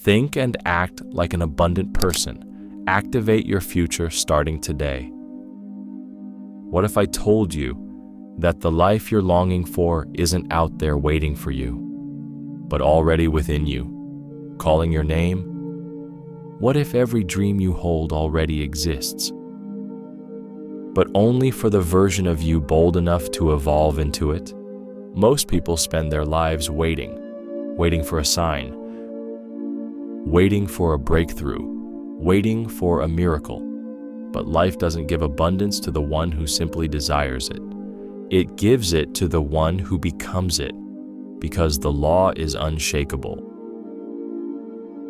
Think and act like an abundant person. Activate your future starting today. What if I told you that the life you're longing for isn't out there waiting for you, but already within you, calling your name? What if every dream you hold already exists, but only for the version of you bold enough to evolve into it? Most people spend their lives waiting for a sign, waiting for a breakthrough, waiting for a miracle. But life doesn't give abundance to the one who simply desires it. It gives it to the one who becomes it, because the law is unshakable.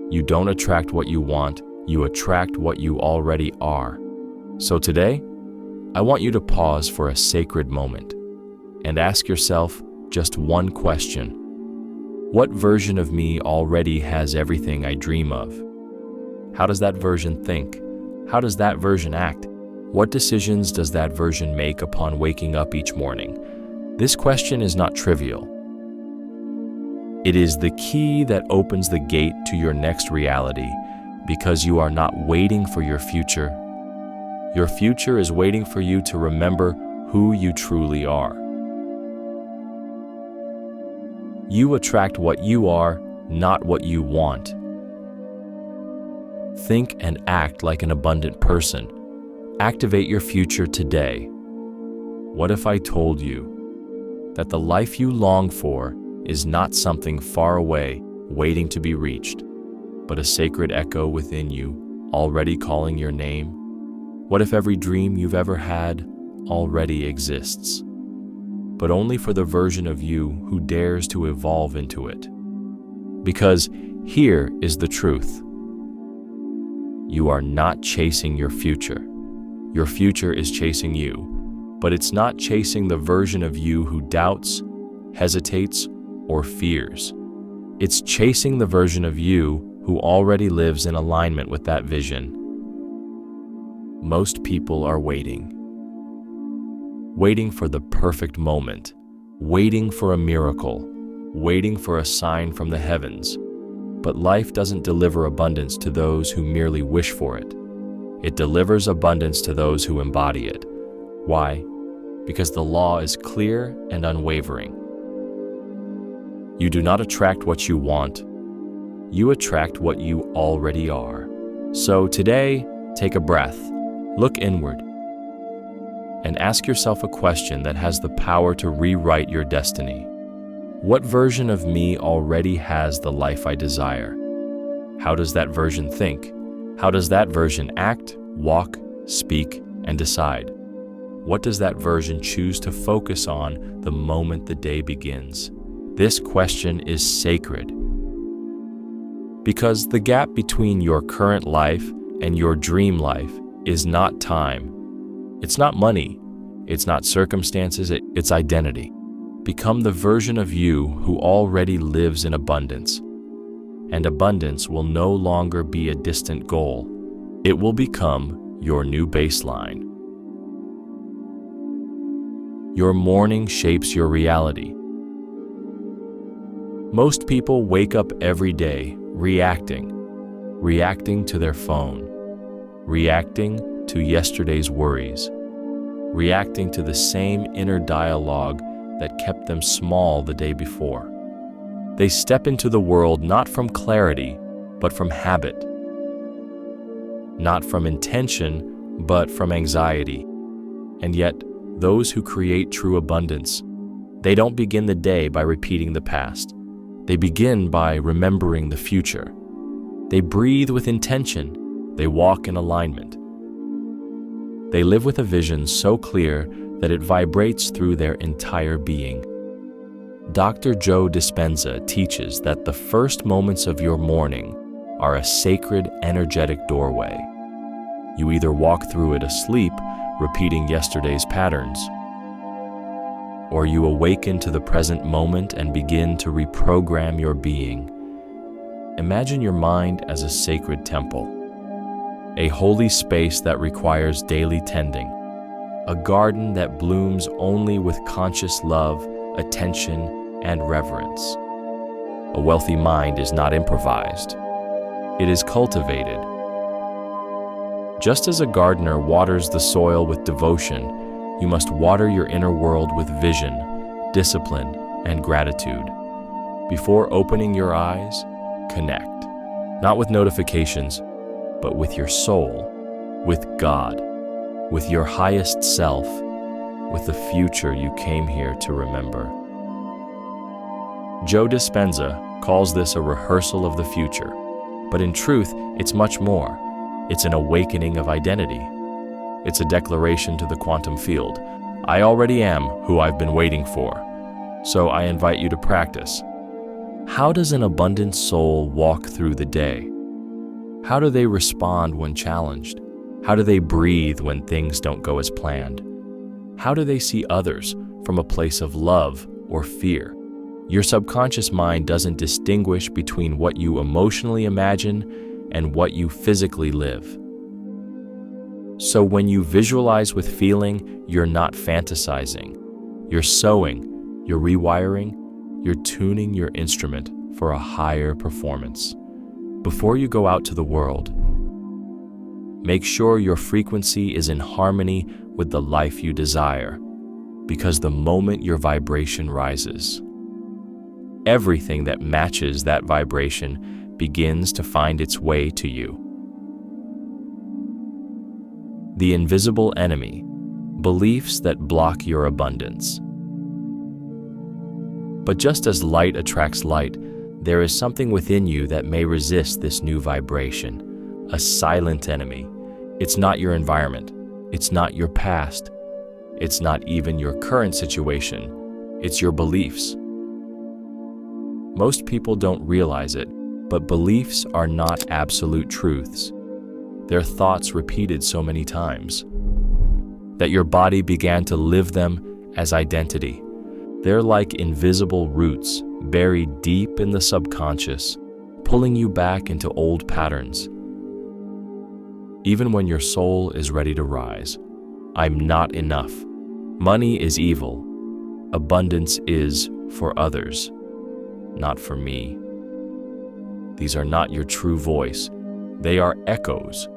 You don't attract what you want, you attract what you already are. So today, I want you to pause for a sacred moment and ask yourself just one question. What version of me already has everything I dream of? How does that version think? How does that version act? What decisions does that version make upon waking up each morning? This question is not trivial. It is the key that opens the gate to your next reality, because you are not waiting for your future. Your future is waiting for you to remember who you truly are. You attract what you are, not what you want. Think and act like an abundant person. Activate your future today. What if I told you that the life you long for is not something far away, waiting to be reached, but a sacred echo within you, already calling your name? What if every dream you've ever had already exists, but only for the version of you who dares to evolve into it? Because here is the truth. You are not chasing your future. Your future is chasing you, but it's not chasing the version of you who doubts, hesitates, or fears. It's chasing the version of you who already lives in alignment with that vision. Most people are waiting for the perfect moment, waiting for a miracle, waiting for a sign from the heavens. But life doesn't deliver abundance to those who merely wish for it. It delivers abundance to those who embody it. Why? Because the law is clear and unwavering. You do not attract what you want. You attract what you already are. So today, take a breath, look inward, and ask yourself a question that has the power to rewrite your destiny. What version of me already has the life I desire? How does that version think? How does that version act, walk, speak, and decide? What does that version choose to focus on the moment the day begins? This question is sacred, because the gap between your current life and your dream life is not time. It's not money. It's not circumstances. It's identity. Become the version of you who already lives in abundance. And abundance will no longer be a distant goal. It will become your new baseline. Your morning shapes your reality. Most people wake up every day reacting to their phone, reacting to yesterday's worries, reacting to the same inner dialogue that kept them small the day before. They step into the world not from clarity, but from habit. Not from intention, but from anxiety. And yet, those who create true abundance, they don't begin the day by repeating the past. They begin by remembering the future. They breathe with intention. They walk in alignment. They live with a vision so clear that it vibrates through their entire being. Dr. Joe Dispenza teaches that the first moments of your morning are a sacred, energetic doorway. You either walk through it asleep, repeating yesterday's patterns, or you awaken to the present moment and begin to reprogram your being. Imagine your mind as a sacred temple, a holy space that requires daily tending, a garden that blooms only with conscious love, attention, and reverence. A wealthy mind is not improvised. it is cultivated. Just as a gardener waters the soil with devotion, you must water your inner world with vision, discipline, and gratitude. Before opening your eyes, connect, not with notifications, but with your soul, with God, with your highest self, with the future you came here to remember. Joe Dispenza calls this a rehearsal of the future, but in truth, it's much more. It's an awakening of identity. It's a declaration to the quantum field. I already am who I've been waiting for. So I invite you to practice. How does an abundant soul walk through the day? How do they respond when challenged? How do they breathe when things don't go as planned? How do they see others from a place of love or fear? Your subconscious mind doesn't distinguish between what you emotionally imagine and what you physically live. So when you visualize with feeling, you're not fantasizing. You're sowing, you're rewiring, you're tuning your instrument for a higher performance. Before you go out to the world, make sure your frequency is in harmony with the life you desire, because the moment your vibration rises, everything that matches that vibration begins to find its way to you. The invisible enemy, beliefs that block your abundance. But just as light attracts light, there is something within you that may resist this new vibration, a silent enemy. It's not your environment. It's not your past. It's not even your current situation. It's your beliefs. Most people don't realize it, but beliefs are not absolute truths. They're thoughts repeated so many times that your body began to live them as identity. They're like invisible roots buried deep in the subconscious, pulling you back into old patterns. Even when your soul is ready to rise, I'm not enough. Money is evil. Abundance is for others, not for me. These are not your true voice. They are echoes,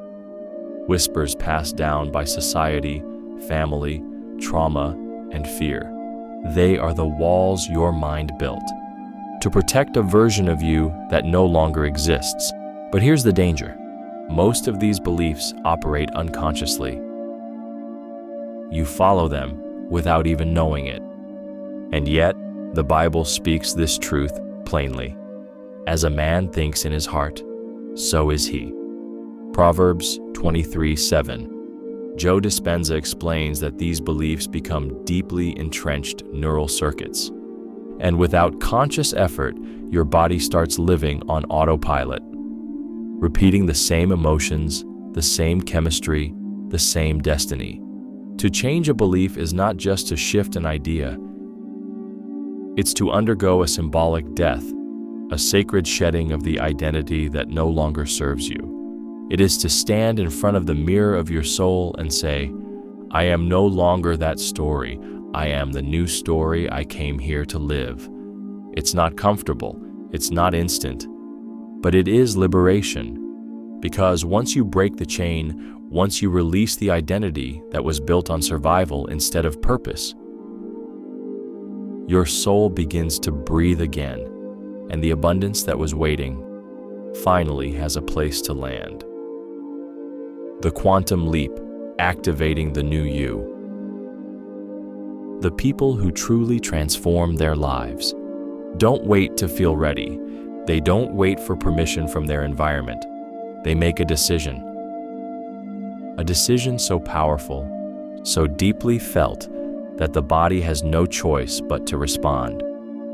whispers passed down by society, family, trauma, and fear. They are the walls your mind built to protect a version of you that no longer exists. But here's the danger. Most of these beliefs operate unconsciously. You follow them without even knowing it. And yet, the Bible speaks this truth plainly. As a man thinks in his heart, so is he. Proverbs 23:7. Joe Dispenza explains that these beliefs become deeply entrenched neural circuits. And without conscious effort, your body starts living on autopilot, repeating the same emotions, the same chemistry, the same destiny. To change a belief is not just to shift an idea. It's to undergo a symbolic death, a sacred shedding of the identity that no longer serves you. It is to stand in front of the mirror of your soul and say, I am no longer that story. I am the new story I came here to live. It's not comfortable. It's not instant. But it is liberation. Because once you break the chain, once you release the identity that was built on survival instead of purpose, your soul begins to breathe again, and the abundance that was waiting finally has a place to land. The quantum leap, activating the new you. The people who truly transform their lives don't wait to feel ready. They don't wait for permission from their environment. They make a decision. A decision so powerful, so deeply felt, that the body has no choice but to respond.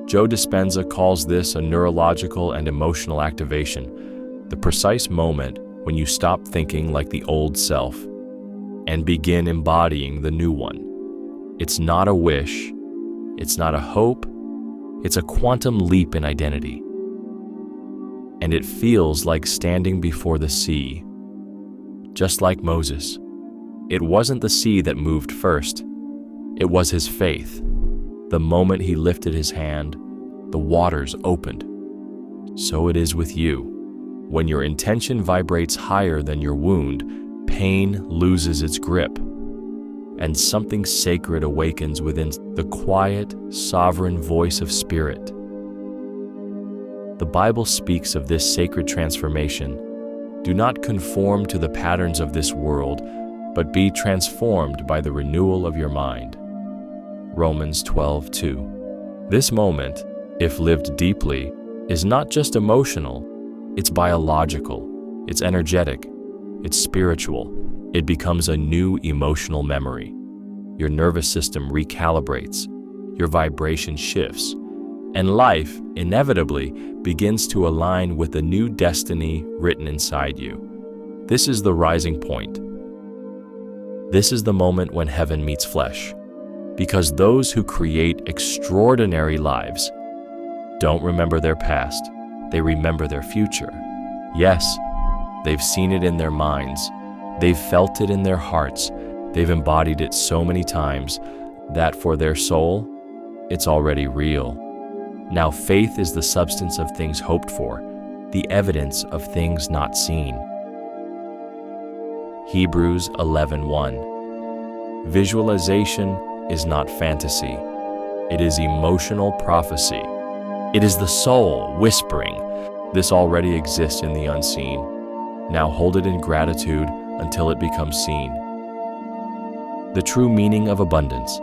Joe Dispenza calls this a neurological and emotional activation, the precise moment when you stop thinking like the old self and begin embodying the new one. It's not a wish, it's not a hope, it's a quantum leap in identity. And it feels like standing before the sea. Just like Moses, it wasn't the sea that moved first, it was his faith. The moment he lifted his hand, the waters opened. So it is with you. When your intention vibrates higher than your wound, pain loses its grip, and something sacred awakens within the quiet, sovereign voice of spirit. The Bible speaks of this sacred transformation. Do not conform to the patterns of this world, but be transformed by the renewal of your mind. Romans 12:2. This moment, if lived deeply, is not just emotional, it's biological, it's energetic, it's spiritual. It becomes a new emotional memory. Your nervous system recalibrates, your vibration shifts, and life inevitably begins to align with the new destiny written inside you. This is the rising point. This is the moment when heaven meets flesh, because those who create extraordinary lives don't remember their past, they remember their future. Yes, they've seen it in their minds, they've felt it in their hearts, they've embodied it so many times that for their soul, it's already real. Now faith is the substance of things hoped for, the evidence of things not seen. Hebrews 11:1. Visualization is not fantasy. It is emotional prophecy. It is the soul whispering, "This already exists in the unseen. Now hold it in gratitude until it becomes seen." The true meaning of abundance,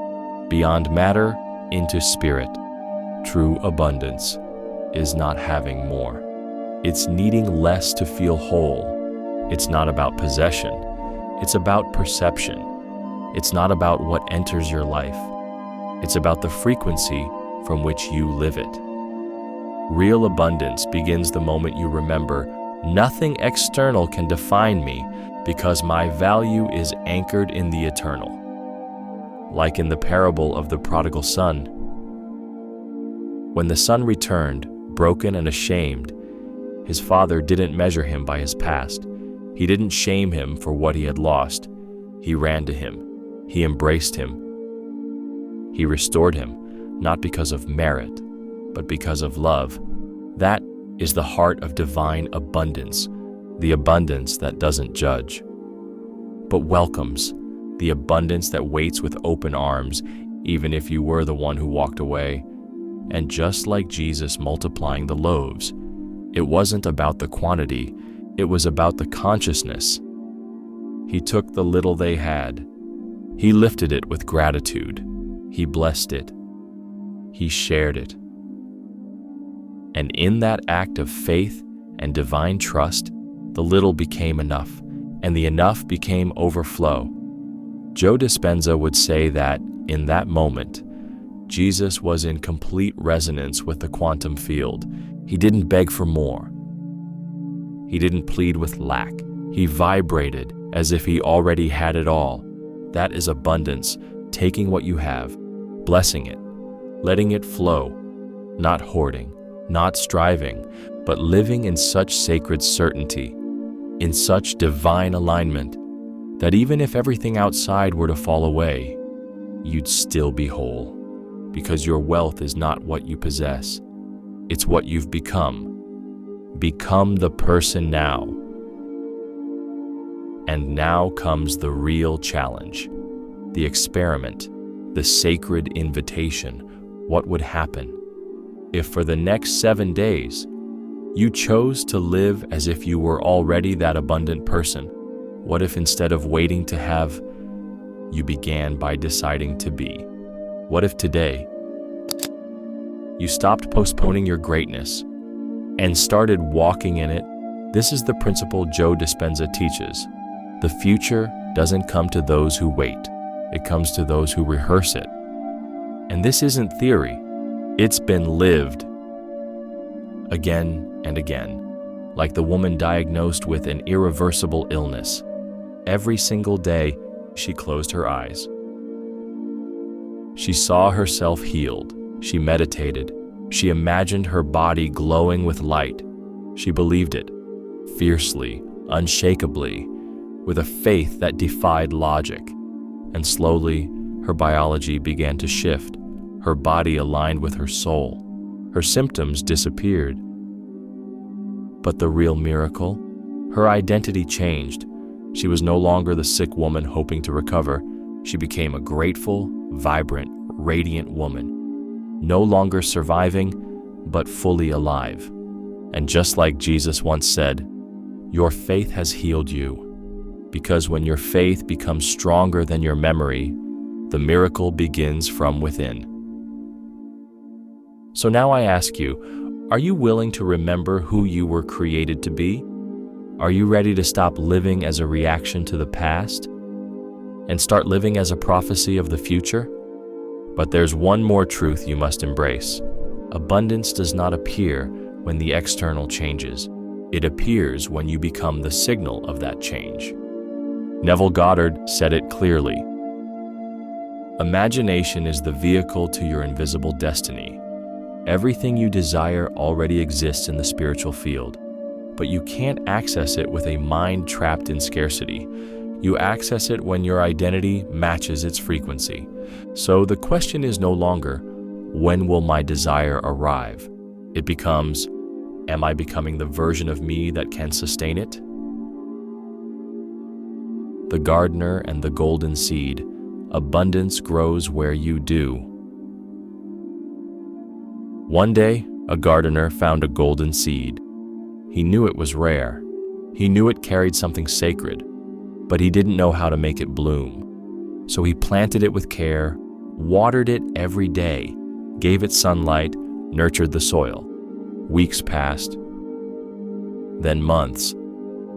beyond matter into spirit. True abundance is not having more. It's needing less to feel whole. It's not about possession. It's about perception. It's not about what enters your life. It's about the frequency from which you live it. Real abundance begins the moment you remember, nothing external can define me because my value is anchored in the eternal. Like in the parable of the prodigal son. When the son returned, broken and ashamed, his father didn't measure him by his past. He didn't shame him for what he had lost. He ran to him. He embraced him. He restored him, not because of merit, but because of love. That is the heart of divine abundance, the abundance that doesn't judge, but welcomes, the abundance that waits with open arms, even if you were the one who walked away. And just like Jesus multiplying the loaves, it wasn't about the quantity, it was about the consciousness. He took the little they had. He lifted it with gratitude. He blessed it. He shared it. And in that act of faith and divine trust, the little became enough, and the enough became overflow. Joe Dispenza would say that, in that moment, Jesus was in complete resonance with the quantum field. He didn't beg for more. He didn't plead with lack. He vibrated as if he already had it all. That is abundance, taking what you have, blessing it, letting it flow, not hoarding, not striving, but living in such sacred certainty, in such divine alignment, that even if everything outside were to fall away, you'd still be whole. Because your wealth is not what you possess, it's what you've become. Become the person now. And now comes the real challenge, the experiment, the sacred invitation. What would happen if for the next 7 days you chose to live as if you were already that abundant person? What if instead of waiting to have, you began by deciding to be? What if today you stopped postponing your greatness and started walking in it? This is the principle Joe Dispenza teaches. The future doesn't come to those who wait. It comes to those who rehearse it. And this isn't theory. It's been lived again and again, like the woman diagnosed with an irreversible illness. Every single day, she closed her eyes. She saw herself healed. She meditated. She imagined her body glowing with light. She believed it, fiercely, unshakably, with a faith that defied logic. And slowly, her biology began to shift. Her body aligned with her soul. Her symptoms disappeared. But the real miracle? Her identity changed. She was no longer the sick woman hoping to recover. She became a grateful, vibrant, radiant woman, no longer surviving, but fully alive. And just like Jesus once said, "Your faith has healed you." Because when your faith becomes stronger than your memory, the miracle begins from within. So now I ask you, are you willing to remember who you were created to be? Are you ready to stop living as a reaction to the past and start living as a prophecy of the future? But there's one more truth you must embrace. Abundance does not appear when the external changes. It appears when you become the signal of that change. Neville Goddard said it clearly. Imagination is the vehicle to your invisible destiny. Everything you desire already exists in the spiritual field, but you can't access it with a mind trapped in scarcity. You access it when your identity matches its frequency. So the question is no longer, when will my desire arrive? It becomes, am I becoming the version of me that can sustain it? The gardener and the golden seed. Abundance grows where you do. One day, a gardener found a golden seed. He knew it was rare. He knew it carried something sacred, but he didn't know how to make it bloom. So he planted it with care, watered it every day, gave it sunlight, nurtured the soil. Weeks passed, then months,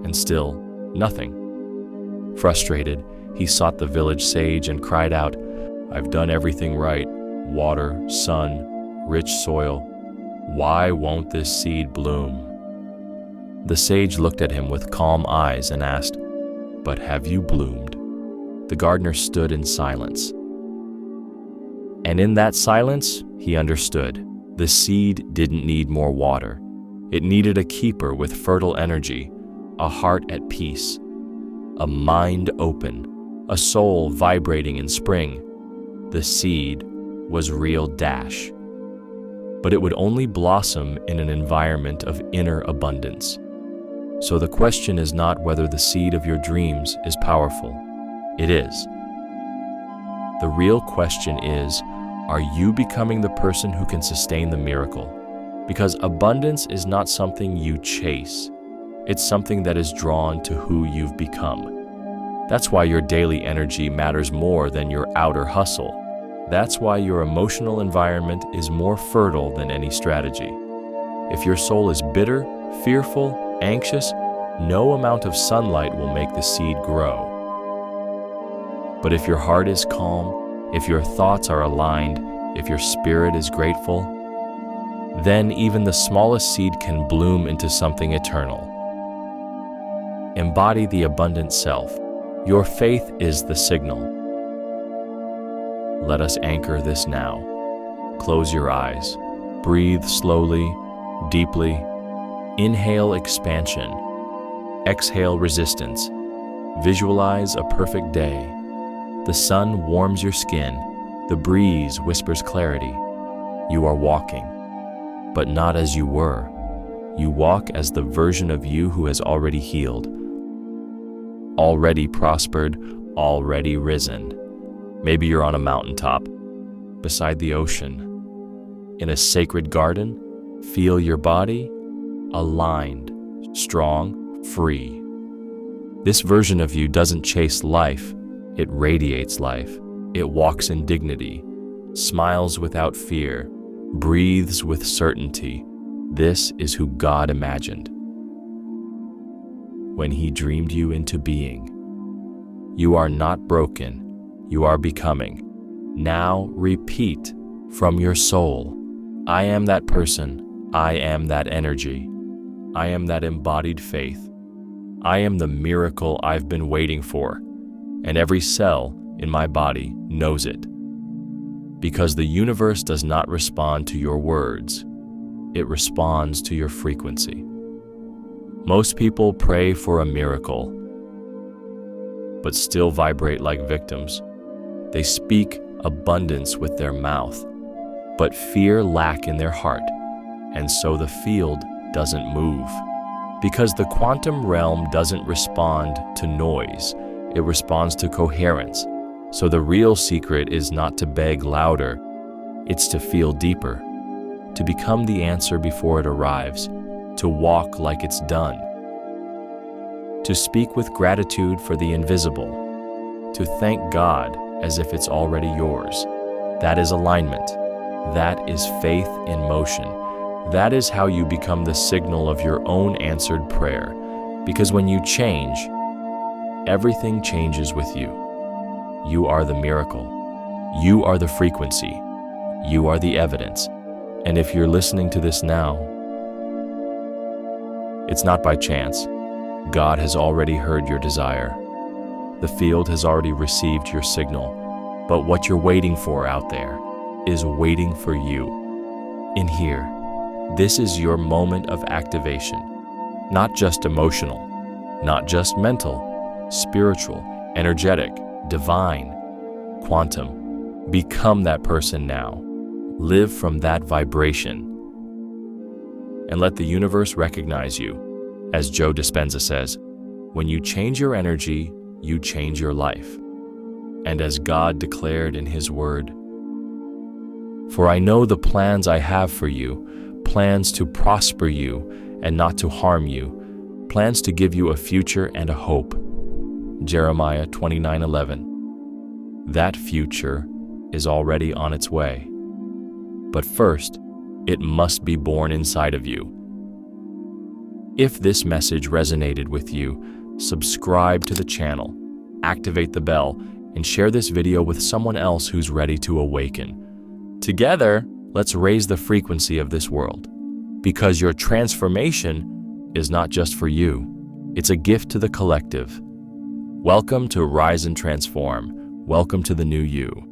and still nothing. Frustrated, he sought the village sage and cried out, "I've done everything right. Water, sun, rich soil. Why won't this seed bloom?" The sage looked at him with calm eyes and asked, "But have you bloomed?" The gardener stood in silence. And in that silence, he understood. The seed didn't need more water. It needed a keeper with fertile energy, a heart at peace, a mind open, a soul vibrating in spring. The seed was real dash. But it would only blossom in an environment of inner abundance. So the question is not whether the seed of your dreams is powerful. It is. The real question is, are you becoming the person who can sustain the miracle? Because abundance is not something you chase. It's something that is drawn to who you've become. That's why your daily energy matters more than your outer hustle. That's why your emotional environment is more fertile than any strategy. If your soul is bitter, fearful, anxious, no amount of sunlight will make the seed grow. But if your heart is calm, if your thoughts are aligned, if your spirit is grateful, then even the smallest seed can bloom into something eternal. Embody the abundant self. Your faith is the signal. Let us anchor this now. Close your eyes. Breathe slowly, deeply. Inhale expansion. Exhale resistance. Visualize a perfect day. The sun warms your skin. The breeze whispers clarity. You are walking, but not as you were. You walk as the version of you who has already healed, already prospered, already risen. Maybe you're on a mountaintop, beside the ocean, in a sacred garden. Feel your body aligned, strong, free. This version of you doesn't chase life, it radiates life. It walks in dignity, smiles without fear, breathes with certainty. This is who God imagined when He dreamed you into being. You are not broken, you are becoming. Now repeat from your soul, I am that person, I am that energy, I am that embodied faith. I am the miracle I've been waiting for, and every cell in my body knows it. Because the universe does not respond to your words, it responds to your frequency. Most people pray for a miracle, but still vibrate like victims. They speak abundance with their mouth, but fear lack in their heart, and so the field doesn't move. Because the quantum realm doesn't respond to noise, it responds to coherence. So the real secret is not to beg louder, it's to feel deeper, to become the answer before it arrives, to walk like it's done, to speak with gratitude for the invisible, to thank God as if it's already yours. That is alignment. That is faith in motion. That is how you become the signal of your own answered prayer. Because when you change, everything changes with you. You are the miracle. You are the frequency. You are the evidence. And if you're listening to this now, it's not by chance. God has already heard your desire. The field has already received your signal. But what you're waiting for out there is waiting for you. In here, this is your moment of activation. Not just emotional, not just mental, spiritual, energetic, divine, quantum. Become that person now. Live from that vibration. And let the universe recognize you. As Joe Dispenza says, when you change your energy, you change your life. And as God declared in His word, "For I know the plans I have for you, plans to prosper you and not to harm you, plans to give you a future and a hope." Jeremiah 29:11. That future is already on its way. But first, it must be born inside of you. If this message resonated with you, subscribe to the channel, activate the bell, and share this video with someone else who's ready to awaken. Together, let's raise the frequency of this world. Because your transformation is not just for you, it's a gift to the collective. Welcome to Rise and Transform. Welcome to the new you.